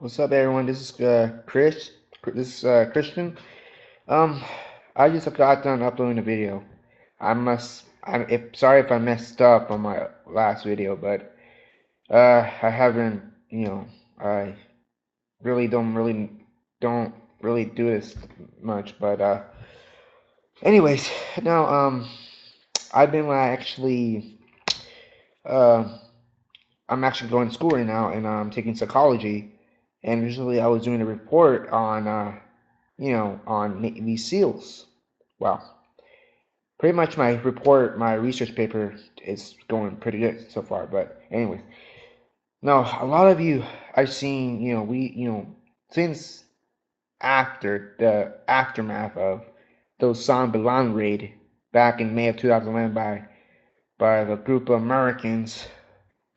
What's up, everyone? This is Chris. This is Christian. Um, I just got done uploading a video. Sorry if I messed up on my last video, but I haven't, I don't really do this much. But anyways, now I've been uh, I'm actually going to school right now, and I'm taking psychology. And recently, I was doing a report on on Navy SEALs. Well, pretty much my research paper is going pretty good so far. But anyways, now a lot of you I've seen, since after the aftermath of the Osama bin Laden raid back in May of 2011 by the group of Americans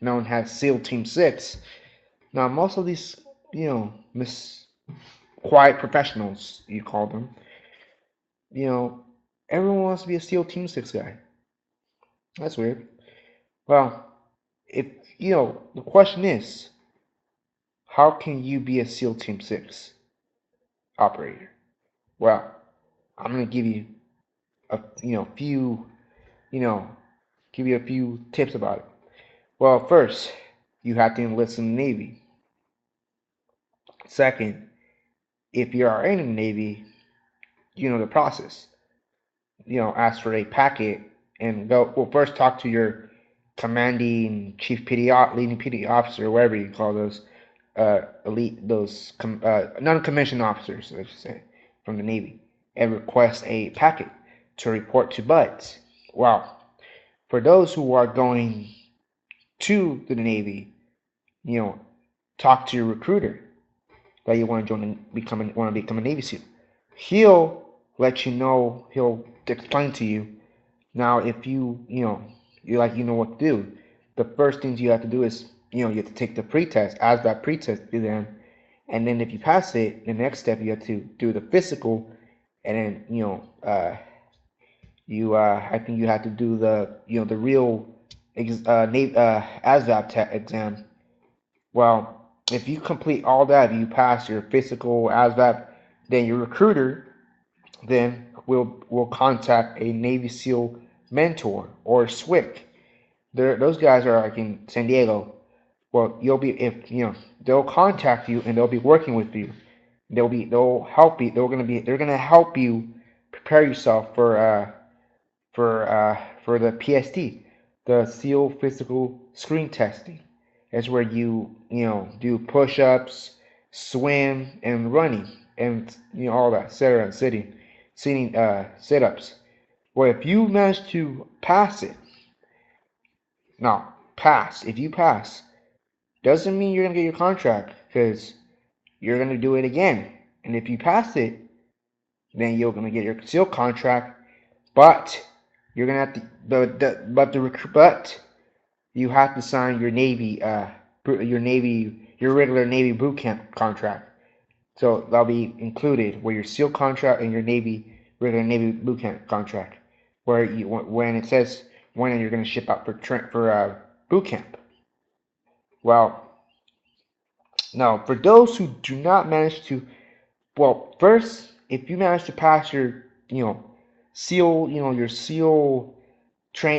known as SEAL Team 6. Now most of these, miss quiet professionals, you call them, you know, everyone wants to be a SEAL Team 6 guy. That's weird. Well, if the question is, how can you be a SEAL Team 6 operator? Well, I'm gonna give you a few you know give you a few tips about it. Well, first, you have to enlist in the Navy. Second, if you are in the Navy, you know the process. Ask for a packet and go. Well, first talk to your commanding chief leading PD officer, whatever you call those elite, those non-commissioned officers, let's say, from the Navy, and request a packet to report to BUD/S. Well, for those who are going to the Navy, you know, talk to your recruiter that you want to join and become a Navy SEAL. He'll let you know. He'll explain to you. Now, if you know what to do, the first things you have to do is, you have to take the pretest, as that pretest exam, and then if you pass it, the next step you have to do the physical, and then, I think you have to do the real ASVAB exam. Well, if you complete all that, if you pass your physical ASVAB, then your recruiter then will contact a Navy SEAL mentor or SWIC. Those guys are like in San Diego. Well, you'll be if they'll contact you and they'll be working with you. They'll help you. They're gonna help you prepare yourself for the PST, the SEAL physical screen testing. That's where you do push-ups, swim, and running, and all that, etc. And sitting sit-ups. Well, if you manage to pass it, now pass. If you pass, doesn't mean you're gonna get your contract because you're gonna do it again. And if you pass it, then you're gonna get your SEAL contract. But you're gonna have to, but you have to sign your your regular Navy boot camp contract. So that'll be included with your SEAL contract and your regular Navy boot camp contract, where when it says when you're going to ship out for boot camp. Well, now for those who do not manage to, well, first if you manage to pass your SEAL, your SEAL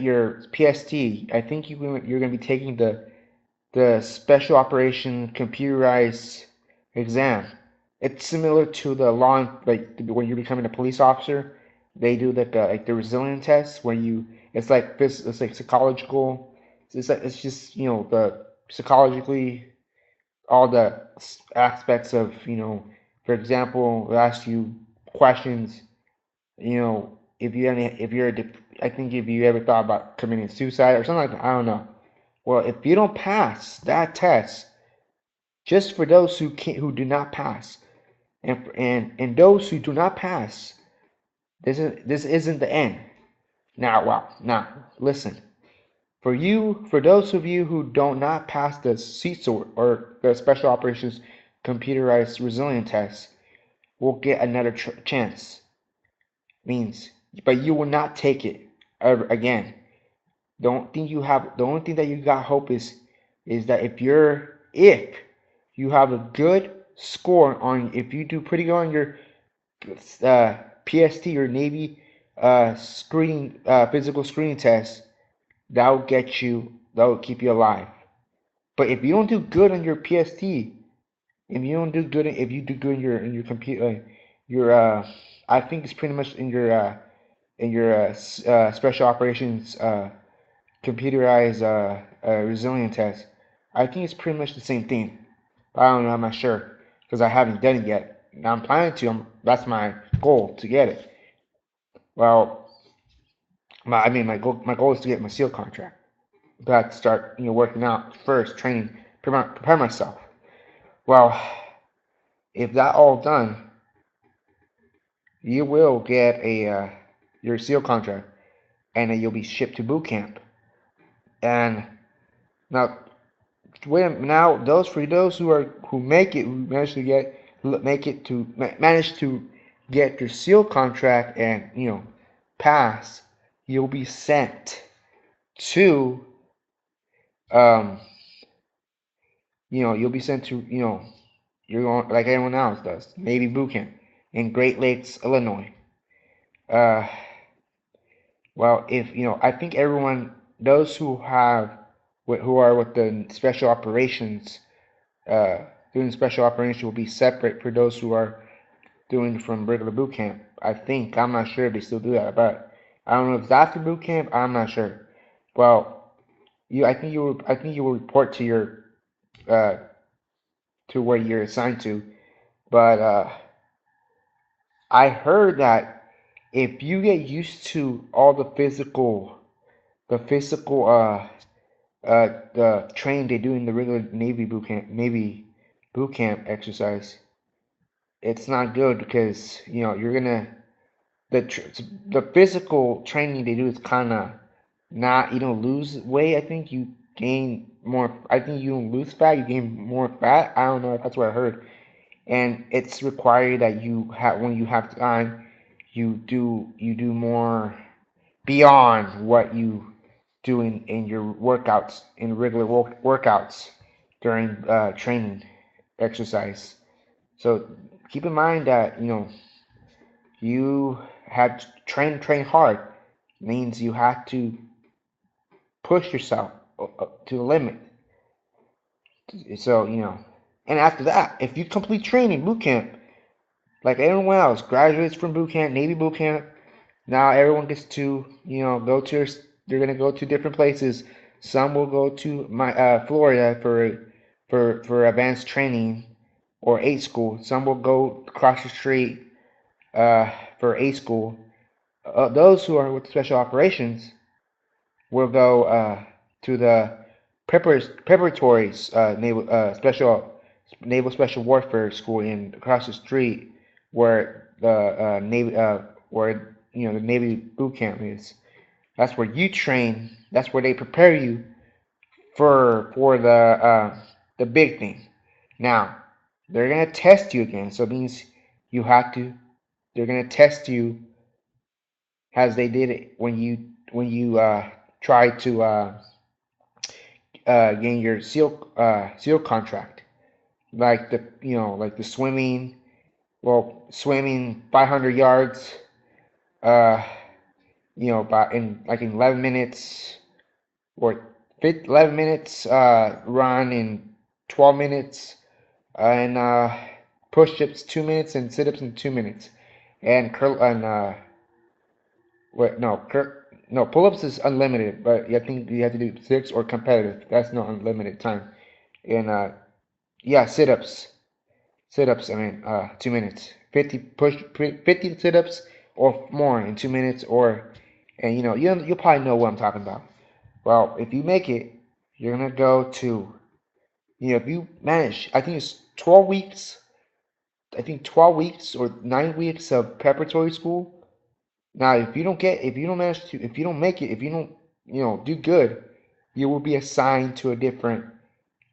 your PST, I think you're going to be taking the Special Operation Computerized exam. It's similar to the law, like when you're becoming a police officer. They do like the resilience test where it's like psychological. It's just the psychologically all the aspects of For example, they ask you questions. If you're I think if you ever thought about committing suicide or something like that, I don't know. Well, if you don't pass that test, just for those who do not pass, and those who do not pass, this isn't the end. Now listen. For those of you who do not pass the CSOR or the Special Operations Computerized Resilience Test, will get another chance. Means, but you will not take it ever again. Don't think you have. The only thing that you got hope is that if you have a good score on, if you do pretty good on your PST or Navy screening physical screening test, that will keep you alive. But if you don't do good on your PST, if you do good in your computer, your I think it's pretty much in your special operations computerized resilient test. I think it's pretty much the same thing. But I don't know. I'm not sure because I haven't done it yet. Now I'm planning to. That's my goal to get it. Well, my goal is to get my SEAL contract. But I have to start working out first, training, prepare myself. Well, if that all done, you will get your SEAL contract, and then you'll be shipped to boot camp. And now, those who make it, who manage to get your SEAL contract and pass, you'll be sent to um you'll be sent to you're going like everyone else does, Navy boot camp in Great Lakes, Illinois. Uh, well, if I think everyone, those who are with the special operations, uh, doing special operations will be separate for those who are doing from regular boot camp. I think I'm not sure if they still do that, but I don't know if it's after boot camp. I'm not sure. Well, I think you will report to your uh, to where you're assigned to, but I heard that if you get used to all the physical the training they do in the regular Navy boot camp exercise, it's not good because you're gonna the the physical training they do is kind of not, you don't lose weight. I think you gain more. I think you don't lose fat, you gain more fat. I don't know, that's what I heard. And it's required that you have, when you have time, you do more beyond what you do in your workouts, in regular workouts during training exercise. So keep in mind that you have to train hard. Means you have to push yourself to the limit. So and after that, if you complete training boot camp like everyone else, graduates from boot camp, Navy boot camp, now everyone gets to go to, they're gonna go to different places. Some will go to my Florida for advanced training or A school. Some will go across the street for A school. Those who are with special operations will go to the preparatory naval special warfare school in across the street where the the Navy boot camp is. That's where you train. That's where they prepare you for the big thing. Now they're gonna test you again, so it means you have to. They're gonna test you as they did it when you try to gain your SEAL contract, like the swimming. Well, swimming 500 yards, uh, about in 11 minutes, or 11 minutes. Run in 12 minutes, and push-ups 2 minutes, and sit-ups in 2 minutes, and curl and what? No, no. Pull-ups is unlimited, but I think you have to do six or competitive. That's not unlimited time. And yeah, sit-ups. Sit-ups. I mean, 2 minutes. 50 sit-ups or more in 2 minutes, or and you'll probably know what I'm talking about. Well, if you make it, you're gonna go to if you manage. I think it's 12 weeks. I think 12 weeks or 9 weeks of preparatory school. Now, if you don't manage to, if you don't make it, if you don't, do good, you will be assigned to a different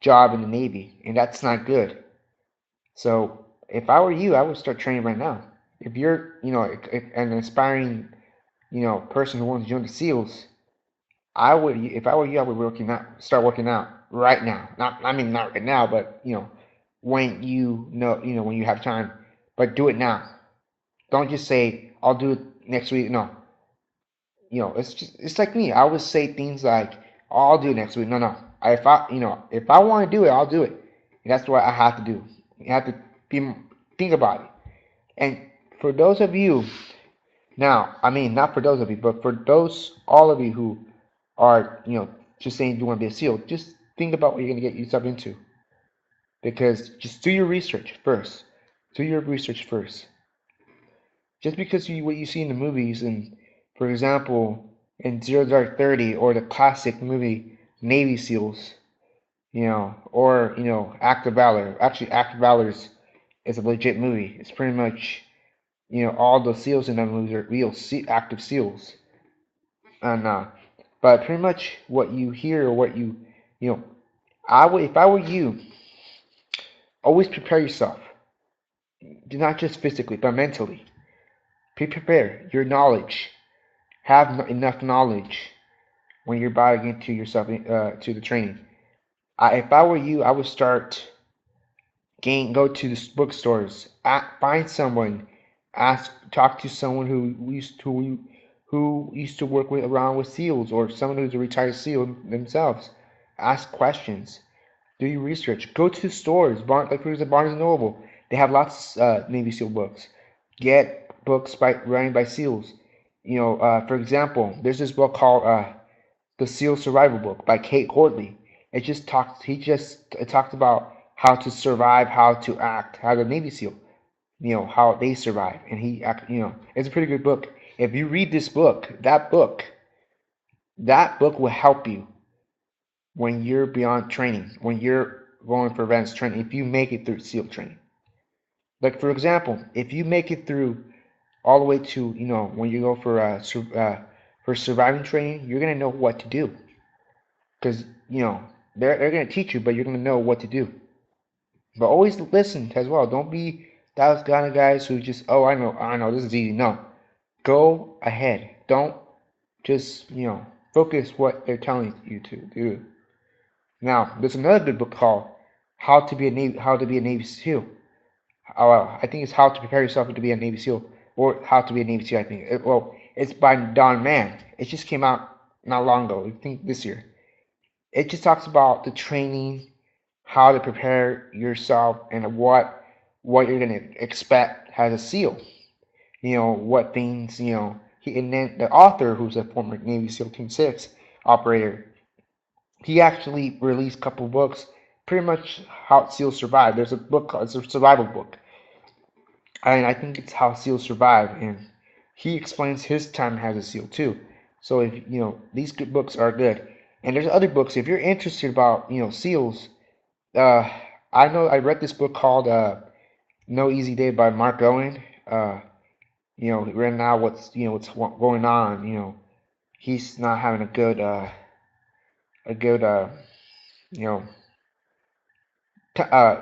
job in the Navy, and that's not good. So, if I were you, I would start training right now. If you're, an aspiring, person who wants to join the SEALs, if I were you, I would start working out right now. Not, I mean, not right now, but when when you have time, but do it now. Don't just say I'll do it next week. No, it's like me. I always say things like, oh, I'll do it next week. No, no. If I want to do it, I'll do it. And that's what I have to do. You have to think about it. And for those of you now, I mean, not for those of you, but for all of you who are, just saying you want to be a SEAL, just think about what you're going to get yourself into. Because just do your research first. Do your research first. Just because what you see in the movies, and for example, in Zero Dark 30 or the classic movie Navy SEALs, or Act of Valor. Actually, Act of Valor is a legit movie. It's pretty much all the SEALs in that movie are real active SEALs, and but pretty much what you hear or what you know, I would if I were you, always prepare yourself, not just physically but mentally. Prepare your knowledge. Have enough knowledge when you're about to get to yourself to the training. If I were you, I would start go to the bookstores, find someone, talk to someone who used to work around with SEALs, or someone who's a retired SEAL themselves. Ask questions, do your research, go to the stores, like for example Barnes and Noble. They have lots of Navy SEAL books. Get books written by SEALs. For example, there's this book called the SEAL Survival Book by Kate Gordley. It talked about how to survive, how to act, how the Navy SEAL, how they survive, and it's a pretty good book. If you read this book, that book will help you when you're beyond training, when you're going for advanced training. If you make it through SEAL training, like for example, if you make it through all the way to when you go for surviving training, you're gonna know what to do, because they're gonna teach you, but you're gonna know what to do. But always listen as well. Don't be those kind of guys who just, oh, I know, this is easy. No, go ahead. Don't just focus what they're telling you to do. Now, there's another good book called How to be a Navy SEAL. I think it's How to Prepare Yourself to be a Navy SEAL, or How to be a Navy SEAL. I think it's by Don Mann. It just came out not long ago. I think this year. It just talks about the training, how to prepare yourself, and what you're gonna expect as a SEAL. What things and then the author, who's a former Navy SEAL Team 6 operator, he actually released a couple books, pretty much how SEALs survive. There's a book called, it's a survival book, and I think it's How SEALs Survive, and he explains his time as a SEAL too. So if these good books are good, and there's other books if you're interested about SEALs. Uh, I know I read this book called No Easy Day by Mark Owen. Right now what's going on. He's not having a good you know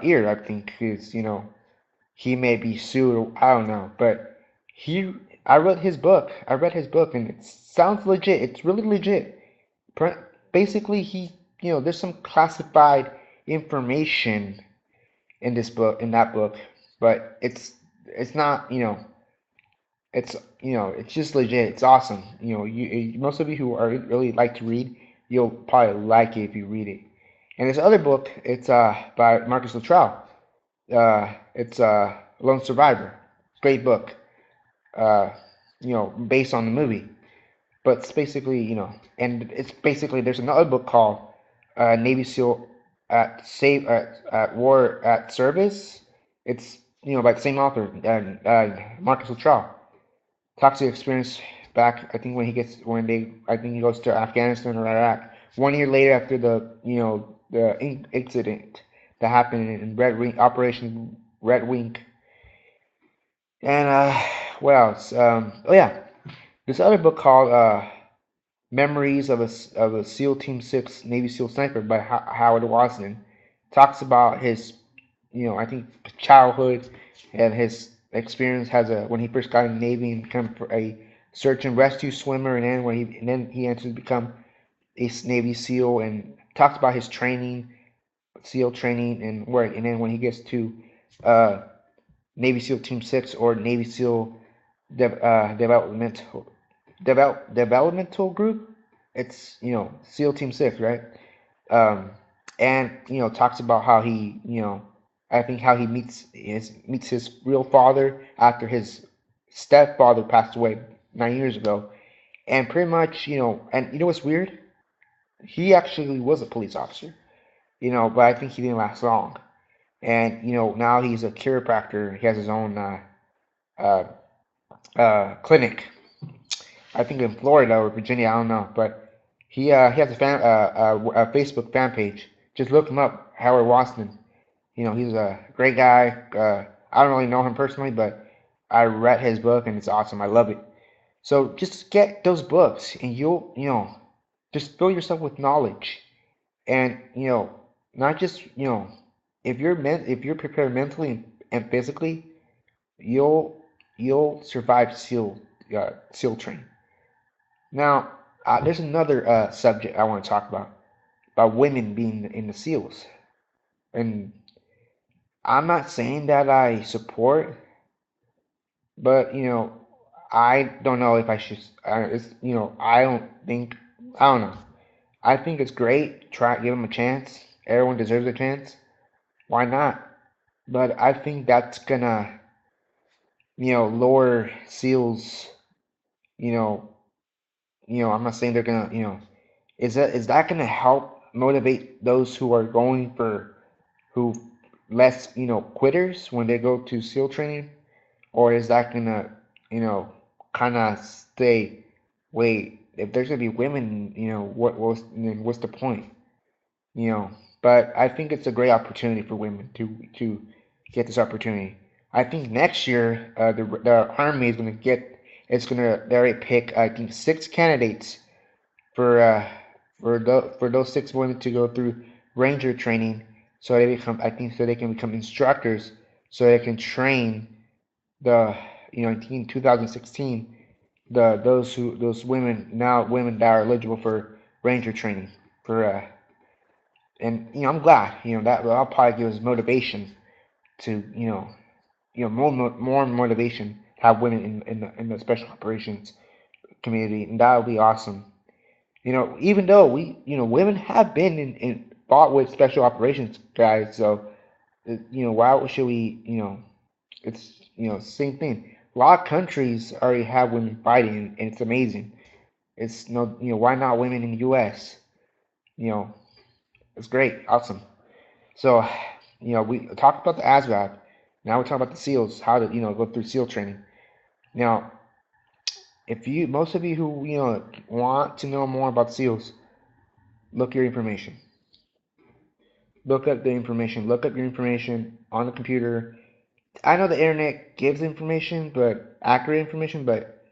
ear. I think is he may be sued. Or, I don't know, but he I read his book. And it sounds legit. It's really legit. Basically, there's some classified information in that book, but it's not it's just legit. It's awesome. Most of you who are really like to read, you'll probably like it if you read it. And this other book, it's by Marcus Luttrell. It's Lone Survivor. Great book. Uh, based on the movie, but it's basically and it's basically there's another book called Navy SEAL at War at Service. It's by the same author, Marcus Luttrell. Talks to experience back. I think he goes to Afghanistan or Iraq 1 year later after the incident that happened in Operation Red Wing. And what else? Oh yeah, this other book called Memories of a SEAL Team 6 Navy SEAL Sniper by Howard Watson talks about his, I think childhood and his experience when he first got in the Navy and become a search and rescue swimmer, and then he entered to become a Navy SEAL, and talks about his training, SEAL training and work, and then when he gets to uh, Navy SEAL Team 6 or Navy SEAL developmental group, it's SEAL Team 6, right? Um, and talks about how he I think how he meets his real father after his stepfather passed away 9 years ago, and pretty much and what's weird? He actually was a police officer, but I think he didn't last long. And now he's a chiropractor. He has his own uh, clinic. I think in Florida or Virginia. I don't know, but he has a Facebook fan page. Just look him up, Howard Watson. He's a great guy. I don't really know him personally, but I read his book and it's awesome. I love it. So just get those books and you'll just fill yourself with knowledge. And not just if you're prepared mentally and physically, you'll survive SEAL train. Now, there's another subject I want to talk about women being in the SEALs, and I'm not saying that I support, but I don't know if I should. I don't think. I don't know. I think it's great. Try give them a chance. Everyone deserves a chance. Why not? But I think that's gonna lower SEALs. You know, I'm not saying they're gonna. Is that gonna help motivate those who are going for who less quitters when they go to SEAL training, or is that gonna kind of stay? Wait, if there's gonna be women, what's the point? you know. But I think it's a great opportunity for women to get this opportunity. I think next year the army is gonna they already pick I think 6 candidates for those 6 women to go through ranger training, so they become I think so they can become instructors, so they can train the I think in 2016 those women that are eligible for ranger training for and I'm glad that'll probably give us motivation to more motivation to have women in the special operations community, and that would be awesome. Even though women have been in fought with special operations guys, so why should we it's same thing. A lot of countries already have women fighting, and it's amazing. It's no why not women in the U.S. you know it's great, awesome. So, we talked about the ASVAB. Now we're talking about the SEALs, how to, go through SEAL training. Now, if most of you who, want to know more about SEALs, look your information. Look up the information. Look up your information on the computer. I know the internet gives information, but accurate information, but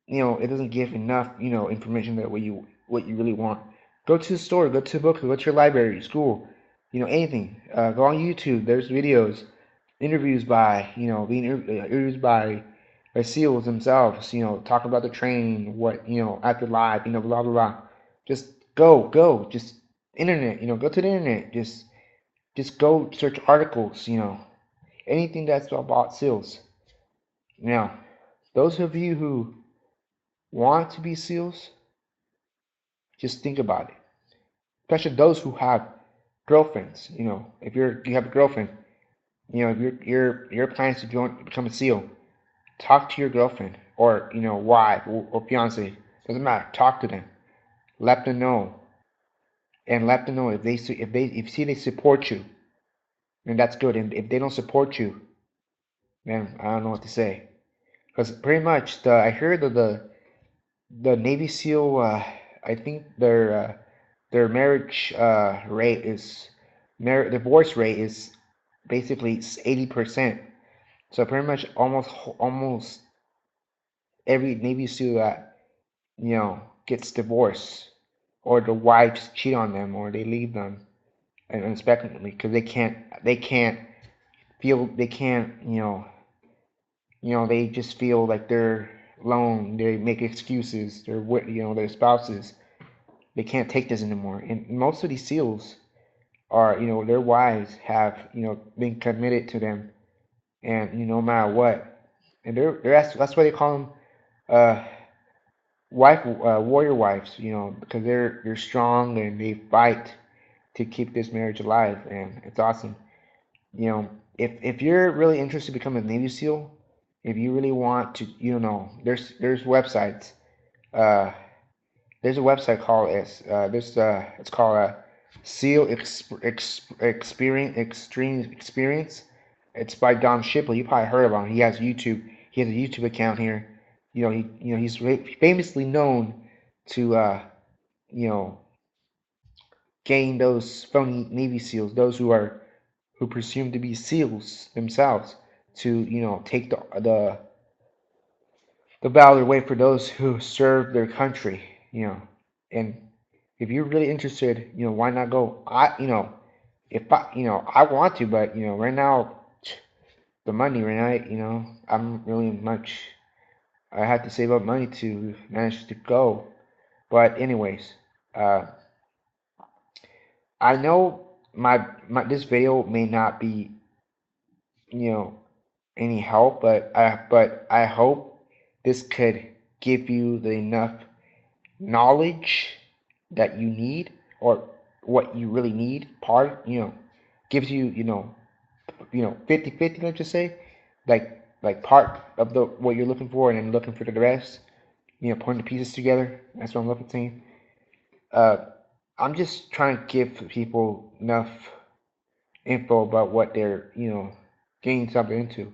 it doesn't give enough, information that what you really want. Go to the store, go to a book, go to your library, school, anything. Go on YouTube. There's videos, interviews by, interviews by SEALs themselves. Talk about the training, what at the live, blah blah blah. Just go, just internet. Go to the internet. Just go search articles. Anything that's about SEALs. Now, those of you who want to be SEALs, just think about it. Especially those who have girlfriends. If you have a girlfriend, if your plan is to become a SEAL, talk to your girlfriend or wife or fiance. Doesn't matter. Talk to them. Let them know, and let them know if they support you, then that's good. And if they don't support you, then I don't know what to say. Because pretty much I heard that the Navy SEAL, I think their marriage rate is divorce rate is basically 80%. So pretty much almost every Navy SEAL that gets divorced, or the wives cheat on them, or they leave them unexpectedly because they can't feel they can't they just feel like they're alone. They make excuses. They're with their spouses. They can't take this anymore. And most of these SEALs, are, their wives have, been committed to them, and no matter what, and that's why they call them uh warrior wives, because they're strong and they fight to keep this marriage alive, and it's awesome. If you're really interested in becoming a Navy SEAL, if you really want to, there's websites. Uh, there's a website called it's called SEAL Experience Extreme Experience. It's by Don Shipley. You probably heard about him. He has YouTube. He has a YouTube account here. He's famously known to you know gain those phony Navy SEALs, those who presume to be SEALs themselves, to take the valor away for those who serve their country. And if you're really interested, why not go? If I want to, but right now, the money right now, I'm really much. I had to save up money to manage to go. But anyways, uh, I know my this video may not be you know any help, but I hope this could give you the enough knowledge that you need, or what you really need. Gives you 50/50, let's just say, like part of the what you're looking for, and then looking for the rest. Putting the pieces together. That's what I'm looking to. Uh, I'm just trying to give people enough info about what they're getting something into.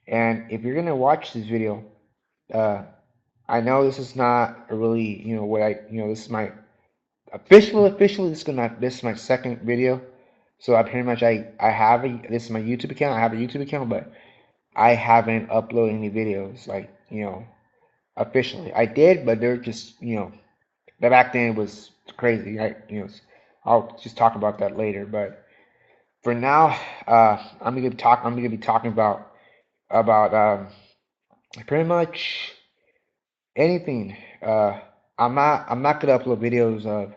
And if you're gonna watch this video, uh, I know this is not a really what this is my officially this is my second video. So I pretty much I have this is my YouTube account. I have a YouTube account, but I haven't uploaded any videos like officially. I did, but they're just back then it was crazy. I'll just talk about that later. But for now, I'm gonna be talking about pretty much anything. I'm not gonna upload videos of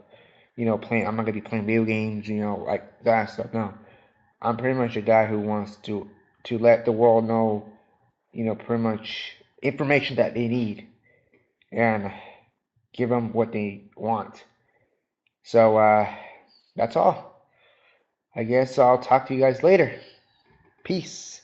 playing. I'm not gonna be playing video games, like that stuff. No, I'm pretty much a guy who wants to let the world know, pretty much information that they need, and give them what they want. So that's all. I guess I'll talk to you guys later. Peace.